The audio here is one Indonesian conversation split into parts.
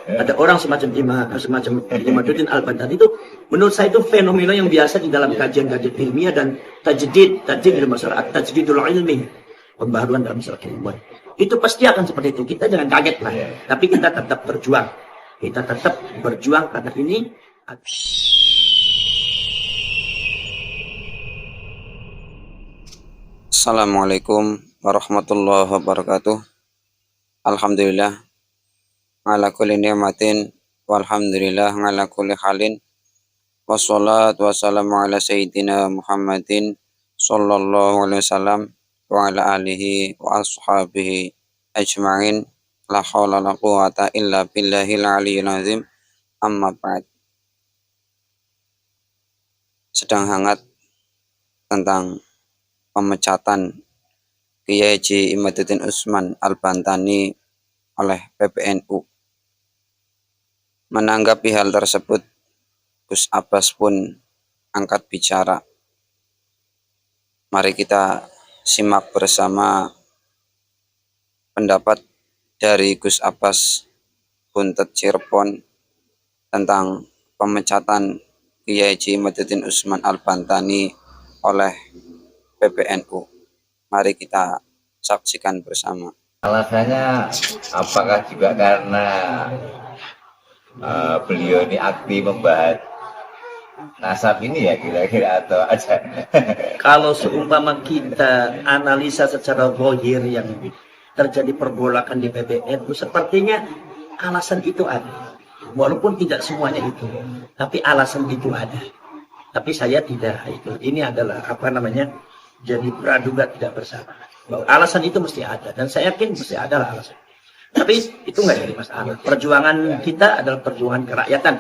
Ada orang semacam Imaduddin Al-Baghdadi itu, menurut saya itu fenomena yang biasa di dalam kajian-kajian ilmiah dan tajdid di masyarakat, tajdidul ilmi, pembaruan dalam masalah keilmuan. Itu pasti akan seperti itu. Kita jangan kaget lah. Tapi kita tetap berjuang. Kita tetap berjuang karena ini. Assalamualaikum warahmatullahi wabarakatuh. Alhamdulillah ala kulli ni'matin walhamdulillah ala kulli halin. Wassalatu wassalamu ala sayyidina Muhammadin sallallahu alaihi wasallam wa ala alihi wa ashabihi ajma'in. La haula la quwata illa billahil aliyyil azim. Amma ba'd. Sedang hangat tentang pemecatan Kiai Haji Imaduddin Utsman Al-Bantani oleh PBNU. Menanggapi hal tersebut, Gus Abbas pun angkat bicara. Mari kita simak bersama pendapat dari Gus Abbas Buntet Cirebon tentang pemecatan Kiai Haji Imaduddin Utsman Al-Bantani oleh PBNU. Mari kita saksikan bersama. Alasannya apakah juga karena beliau ini aktif membahas nasab ini ya kira-kira, atau aja? Kalau seumpama kita analisa secara zahir yang terjadi pergolakan di PBNU, sepertinya alasan itu ada. Walaupun tidak semuanya itu, tapi alasan itu ada. Tapi saya tidak itu. Ini adalah jadi praduga tidak bersalah. Bahwa alasan itu mesti ada, dan saya yakin mesti ada alasan. Tapi itu nggak jadi masalah. Perjuangan kita adalah perjuangan kerakyatan,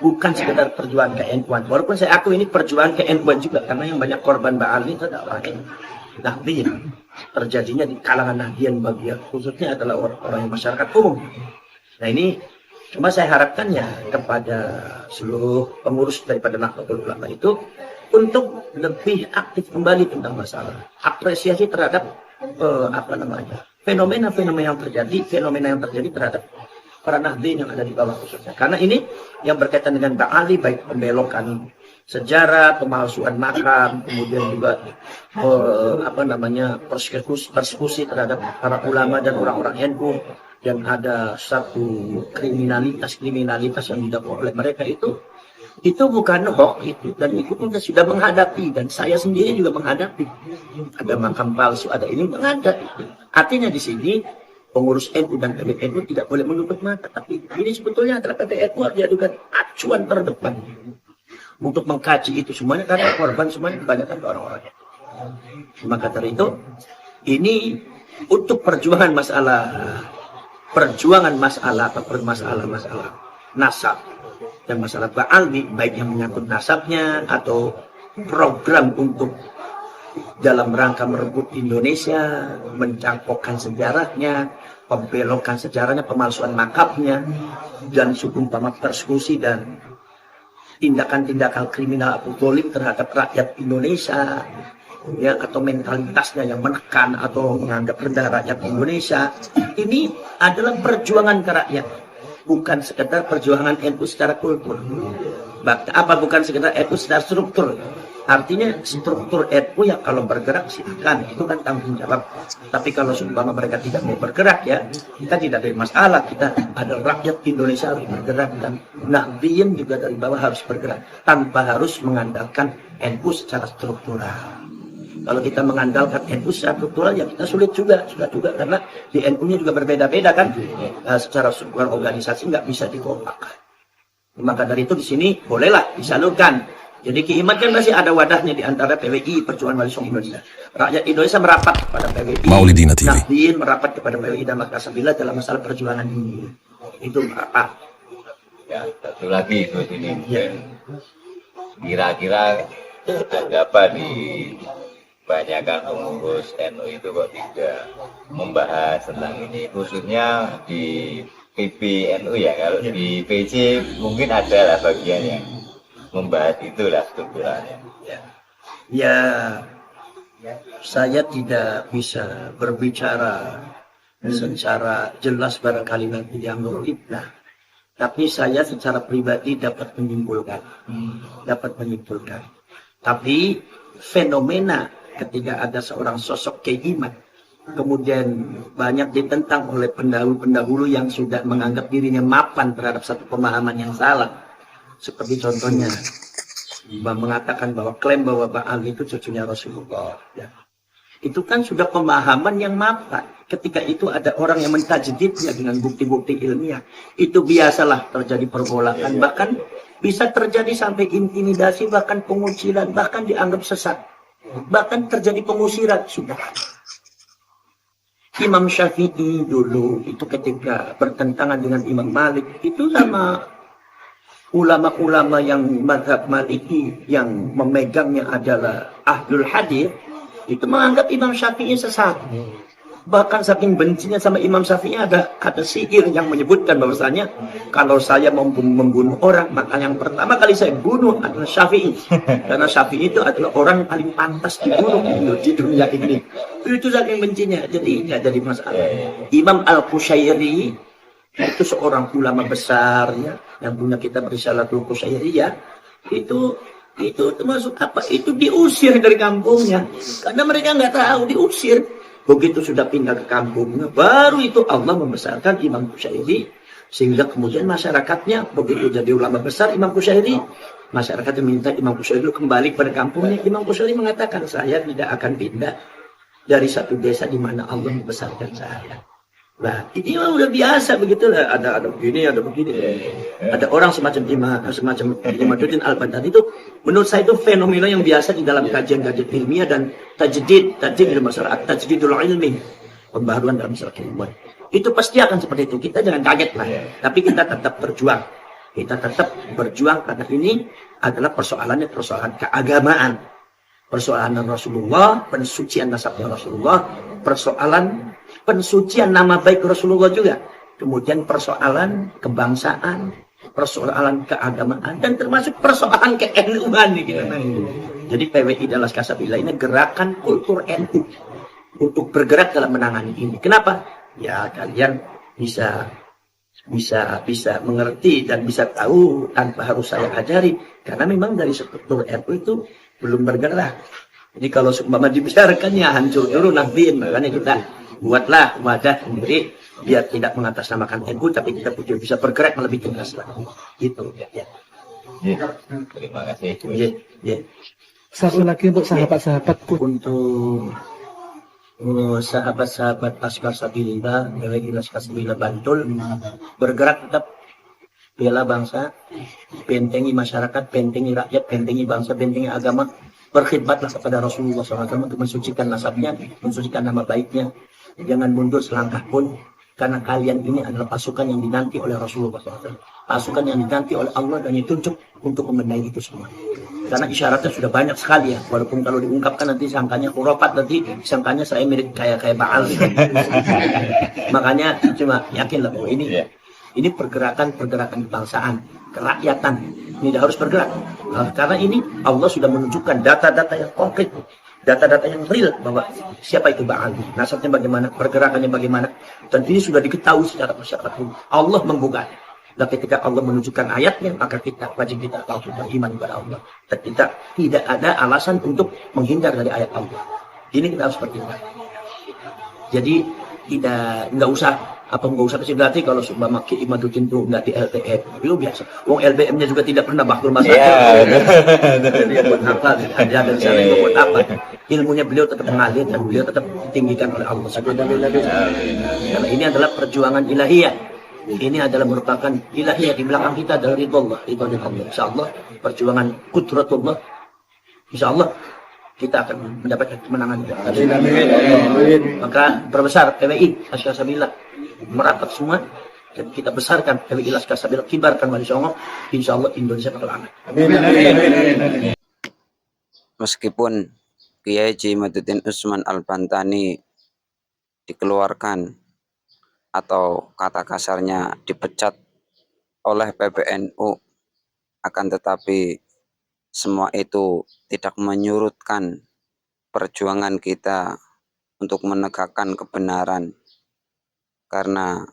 bukan sekedar perjuangan ke-NU-an. Walaupun saya akui ini perjuangan ke-NU-an juga, karena yang banyak korban Ba'ali itu adalah orang Nahdliyin. Terjadinya di kalangan Nahdliyin bagian khususnya adalah orang-orang masyarakat umum. Nah ini cuma saya harapkan ya kepada seluruh pengurus daripada Nahdlatul Ulama itu untuk lebih aktif kembali tentang masalah apresiasi terhadap fenomena-fenomena yang terjadi terhadap para Nahdliyin yang ada di bawah khususnya. Karena ini yang berkaitan dengan Ba'ali, baik pembelokan sejarah, pemalsuan makam, kemudian juga persekusi terhadap para ulama dan orang-orang NU, dan ada satu kriminalitas yang didapat oleh mereka itu bukan hoax itu, dan itu kita sudah menghadapi, dan saya sendiri juga menghadapi. Ada makam palsu, ada ini menghadapi. Artinya di sini pengurus NU dan PBNU tidak boleh menutup mata, tapi ini sebetulnya adalah PBNU harus dijadikan acuan terdepan untuk mengkaji itu semuanya, karena korban semuanya kebanyakan orang-orang. Maka dari itu ini untuk perjuangan masalah nasab dan masalah Ba'ali, baik yang menyangkut nasabnya atau program untuk dalam rangka merebut Indonesia, mencangkokkan sejarahnya, pembelokan sejarahnya, pemalsuan makamnya, dan seumpama persekusi dan tindakan-tindakan kriminal atau zalim terhadap rakyat Indonesia, ya, atau mentalitasnya yang menekan atau menganggap rendah rakyat Indonesia. Ini adalah perjuangan ke rakyat, bukan sekedar perjuangan NU secara kultur. Bukan sekedar NU secara struktur. Artinya struktur NU yang kalau bergerak silakan, itu kan tanggung jawab. Tapi kalau seumpama mereka tidak mau bergerak, ya kita tidak ada masalah. Kita ada rakyat Indonesia harus bergerak, dan Nahdliyin juga dari bawah harus bergerak tanpa harus mengandalkan NU secara struktural. Kalau kita mengandalkan NU secara struktural, ya kita sulit juga karena di NU-nya juga berbeda-beda kan, secara struktural organisasi nggak bisa dikompakkan. Maka dari itu di sini bolehlah disalurkan. Jadi Kiimat kan masih ada wadahnya di antara PWI, Perjuangan Wali Songo Indonesia. Rakyat Indonesia merapat kepada PWI, Nahdliyin merapat kepada PWI dan Makassabila dalam masalah perjuangan ini. Itu merapat. Ya, satu lagi itu ini. Ya. Kira-kira ada apa di banyakkan pengurus NU itu kok tidak membahas tentang ini, khususnya di PBNU ya. Kalau di PC mungkin ada lah bagian yang membahas itulah strukturalnya. Ya, saya tidak bisa berbicara secara jelas barangkali nanti dianggap fitnah. Tapi saya secara pribadi dapat menyimpulkan. Tapi fenomena ketika ada seorang sosok keiman, kemudian banyak ditentang oleh pendahulu-pendahulu yang sudah menganggap dirinya mapan terhadap satu pemahaman yang salah. Seperti contohnya, mengatakan bahwa klaim bahwa Ba'al itu cucunya Rasulullah. Ya. Itu kan sudah pemahaman yang mapan. Ketika itu ada orang yang mentajdidnya dengan bukti-bukti ilmiah. Itu biasalah terjadi pergolakan. Bahkan bisa terjadi sampai intimidasi, bahkan pengucilan, bahkan dianggap sesat. Bahkan terjadi pengusiran. Sudah. Imam Syafi'i dulu itu ketika bertentangan dengan Imam Malik. Itu sama ulama-ulama yang mazhab Maliki yang memegangnya adalah ahlul hadis. Itu menganggap Imam Syafi'i sesat. Bahkan saking bencinya sama Imam Syafi'i ada kata sihir yang menyebutkan bahwasanya kalau saya mau membunuh orang, maka yang pertama kali saya bunuh adalah Syafi'i. Karena Syafi'i itu adalah orang yang paling pantas dibunuh di dunia ini. Itu saking bencinya. Jadi nggak jadi masalah. Imam Al-Qushairi itu seorang ulama besar ya, yang punya kitab Risalatul Qushairiyah. Itu termasuk apa? Itu diusir dari kampungnya karena mereka nggak tahu, diusir. Begitu sudah pindah ke kampungnya, baru itu Allah membesarkan Imam Qushairi, sehingga kemudian masyarakatnya begitu jadi ulama besar Imam Qushairi, masyarakat meminta Imam Qushairi kembali pada kampungnya. Imam Qushairi mengatakan, saya tidak akan pindah dari satu desa di mana Allah membesarkan saya. Nah, ini udah biasa begitulah, ada begini, ada begini. Ada orang semacam Imaduddin Al-Baghdadi itu, menurut saya itu fenomena yang biasa di dalam kajian-kajian ilmiah dan tajdid dalam masyarakat, tajdidul ilmi, pembaharuan dalam masyarakat ilmuwan. Itu pasti akan seperti itu. Kita jangan kaget lah. Tapi kita tetap berjuang. Kita tetap berjuang karena ini adalah persoalan keagamaan. Persoalan Rasulullah, pensucian nasabnya Rasulullah, persoalan pensucian nama baik Rasulullah juga. Kemudian persoalan kebangsaan, persoalan keagamaan, dan termasuk persoalan ke-NU-an. Jadi PWI Dallas Kasabila ini gerakan kultur NU untuk bergerak dalam menangani ini. Kenapa? Ya kalian bisa mengerti dan bisa tahu tanpa harus saya ajari. Karena memang dari struktur NU itu belum bergerak. Jadi kalau seumpama dibesarkan ya hancur dulu nahdien. Makanya kita buatlah wadah sendiri biar tidak mengatasnamakan NU, tapi kita bisa bergerak lebih tegas lagi. Gitu ya. Terima kasih. Satu lagi untuk sahabat-sahabatku. Untuk sahabat-sahabat Laskar Sabilillah, PWI Laskar Sabilillah Bantul, bergerak tetap bela bangsa, bentengi masyarakat, bentengi rakyat, bentengi bangsa, bentengi agama. Berkhidmatlah kepada Rasulullah SAW untuk mensucikan nasabnya, mensucikan nama baiknya. Jangan mundur selangkah pun, karena kalian ini adalah pasukan yang dinanti oleh Rasulullah SAW. Pasukan yang dinanti oleh Allah dan ditunjuk untuk membenahi itu semua. Karena isyaratnya sudah banyak sekali ya, walaupun kalau diungkapkan nanti sangkanya khurafat, nanti sangkanya saya mirip kayak Ba'al. Makanya cuma yakinlah bahwa ini pergerakan kebangsaan, kerakyatan. Ini harus bergerak. Karena ini Allah sudah menunjukkan data-data yang konkret, data-data yang real bahwa siapa itu Ba'al, nasabnya bagaimana, pergerakannya bagaimana, dan ini sudah diketahui secara masyarakat. Allah membuka. Dan ketika Allah menunjukkan ayatnya, maka wajib kita langsung beriman kepada Allah. Dan kita tidak ada alasan untuk menghindar dari ayat Allah. Ini kita harus seperti itu. Jadi nggak usah kasih berarti kalau seumpama Ki Imaduddin itu nggak di LTM, itu biasa. Wong LBM-nya juga tidak pernah bakul masalah. Dia buat apa? Dia ada di sana buat apa? Ilmunya beliau tetap mengalir dan beliau tetap ditinggikan oleh Allah. Karena ini adalah perjuangan ilahiyah. Ini adalah merupakan ilahiyah, di belakang kita adalah ridho Allah, insyaallah perjuangan qudratullah, insyaallah kita akan mendapatkan kemenangan. Maka perbesar PWI Laskar Sabilillah, merapat semua, dan kita besarkan PWI Laskar Sabilillah, kibarkan Wali Songo, insyaallah Indonesia bakal aman. Meskipun Kiai Haji Imaduddin Usman Al-Bantani dikeluarkan atau kata kasarnya dipecat oleh PBNU, akan tetapi semua itu tidak menyurutkan perjuangan kita untuk menegakkan kebenaran karena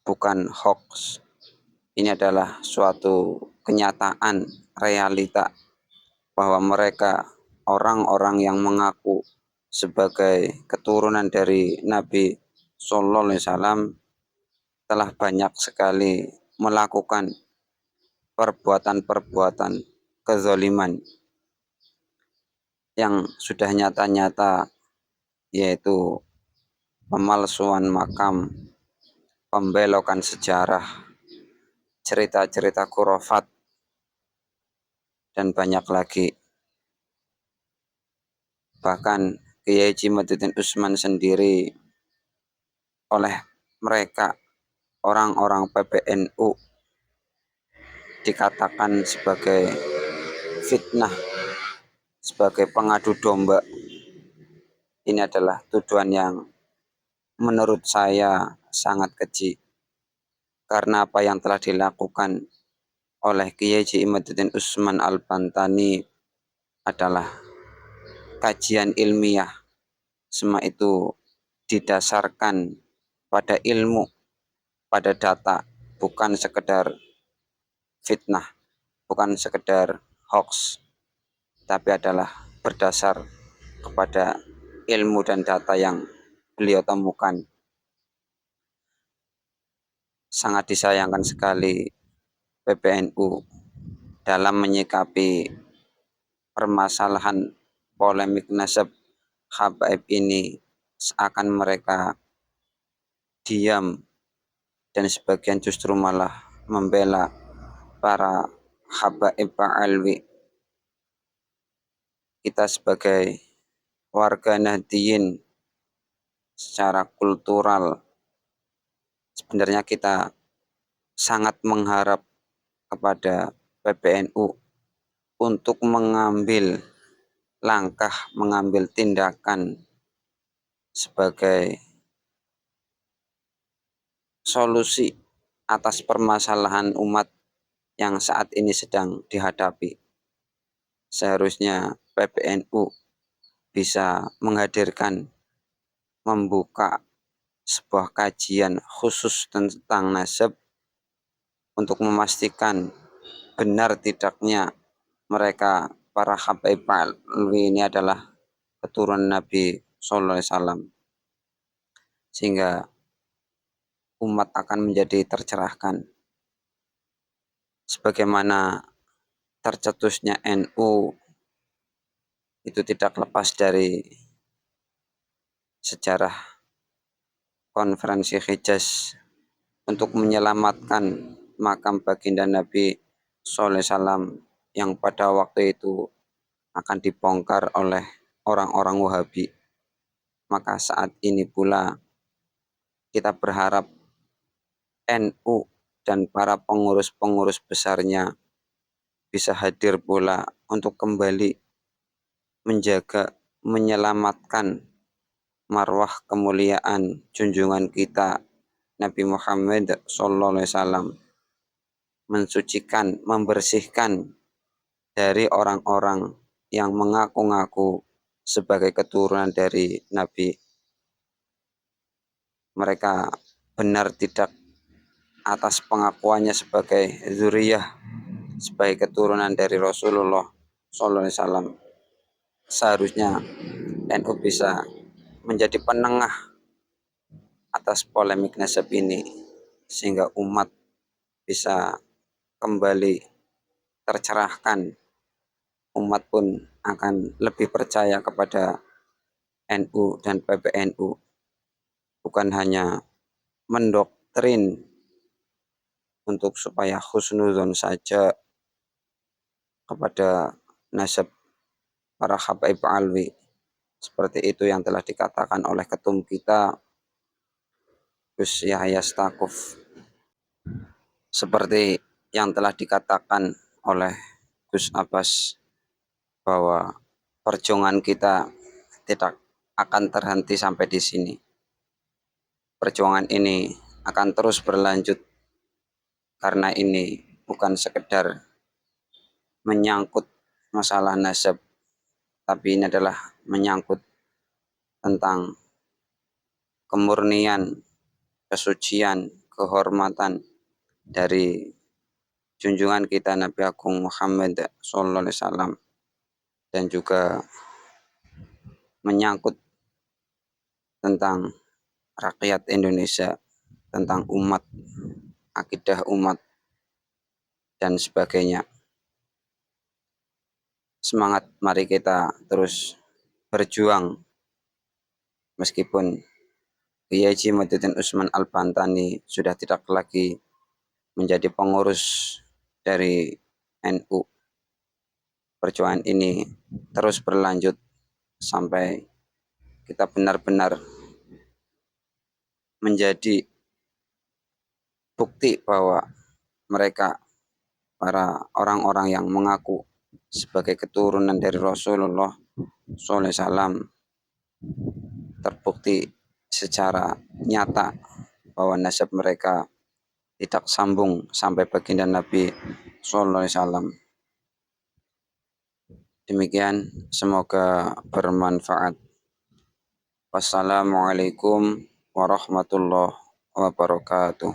bukan hoax. Ini adalah suatu kenyataan realita bahwa mereka orang-orang yang mengaku sebagai keturunan dari Nabi Sallallahu Alaihi Wasallam telah banyak sekali melakukan perbuatan-perbuatan kezaliman yang sudah nyata-nyata, yaitu pemalsuan makam, pembelokan sejarah, cerita-cerita khurafat, dan banyak lagi. Bahkan Kiai Haji Madudin Usman sendiri oleh mereka orang-orang PBNU dikatakan sebagai fitnah, sebagai pengadu domba. Ini adalah tuduhan yang menurut saya sangat keji, karena apa yang telah dilakukan oleh Kiai Haji Imaduddin Usman Al-Bantani adalah kajian ilmiah. Semua itu didasarkan pada ilmu, pada data, bukan sekedar fitnah, bukan sekedar hoax, tapi adalah berdasar kepada ilmu dan data yang beliau temukan. Sangat disayangkan sekali PBNU dalam menyikapi permasalahan polemik nasab habaib ini, seakan mereka diam dan sebagian justru malah membela para habaib alwi. Kita sebagai warga Nahdliyin secara kultural, sebenarnya kita sangat mengharap kepada PBNU untuk mengambil langkah, mengambil tindakan sebagai solusi atas permasalahan umat yang saat ini sedang dihadapi. Seharusnya PBNU bisa menghadirkan, membuka sebuah kajian khusus tentang nasab untuk memastikan benar tidaknya mereka para habaib alwi ini adalah keturunan Nabi Sallallahu Alaihi Wasallam, sehingga umat akan menjadi tercerahkan. Sebagaimana tercetusnya NU itu tidak lepas dari sejarah konferensi Hijaz untuk menyelamatkan makam baginda Nabi Sallallahu Alaihi Wasallam yang pada waktu itu akan dibongkar oleh orang-orang Wahabi. Maka saat ini pula kita berharap NU dan para pengurus-pengurus besarnya bisa hadir pula untuk kembali menjaga, menyelamatkan marwah kemuliaan junjungan kita Nabi Muhammad Sallallahu Alaihi Wasallam, mensucikan, membersihkan dari orang-orang yang mengaku-ngaku sebagai keturunan dari Nabi. Mereka benar tidak atas pengakuannya sebagai zuriyah, sebagai keturunan dari Rasulullah Sallallahu Alaihi Wasallam. Seharusnya NU bisa menjadi penengah atas polemik nasab ini, sehingga umat bisa kembali tercerahkan. Umat pun akan lebih percaya kepada NU dan PBNU, bukan hanya mendoktrin untuk supaya husnuzon saja kepada nasab para habaib alwi. Seperti itu yang telah dikatakan oleh ketum kita Gus Yahya Stakuf. Seperti yang telah dikatakan oleh Gus Abbas bahwa perjuangan kita tidak akan terhenti sampai di sini. Perjuangan ini akan terus berlanjut, karena ini bukan sekedar menyangkut masalah nasab, tapi ini adalah menyangkut tentang kemurnian kesucian, kehormatan dari junjungan kita Nabi Agung Muhammad Sallallahu Alaihi Wasallam, dan juga menyangkut tentang rakyat Indonesia, tentang umat, akidah umat, dan sebagainya. Semangat, mari kita terus berjuang meskipun Kiai Haji Muhyiddin Usman Al-Bantani sudah tidak lagi menjadi pengurus dari NU. Perjuangan ini terus berlanjut sampai kita benar-benar menjadi bukti bahwa mereka, para orang-orang yang mengaku sebagai keturunan dari Rasulullah SAW, terbukti secara nyata bahwa nasab mereka tidak sambung sampai baginda Nabi SAW. Demikian, semoga bermanfaat. Wassalamualaikum warahmatullahi wabarakatuh.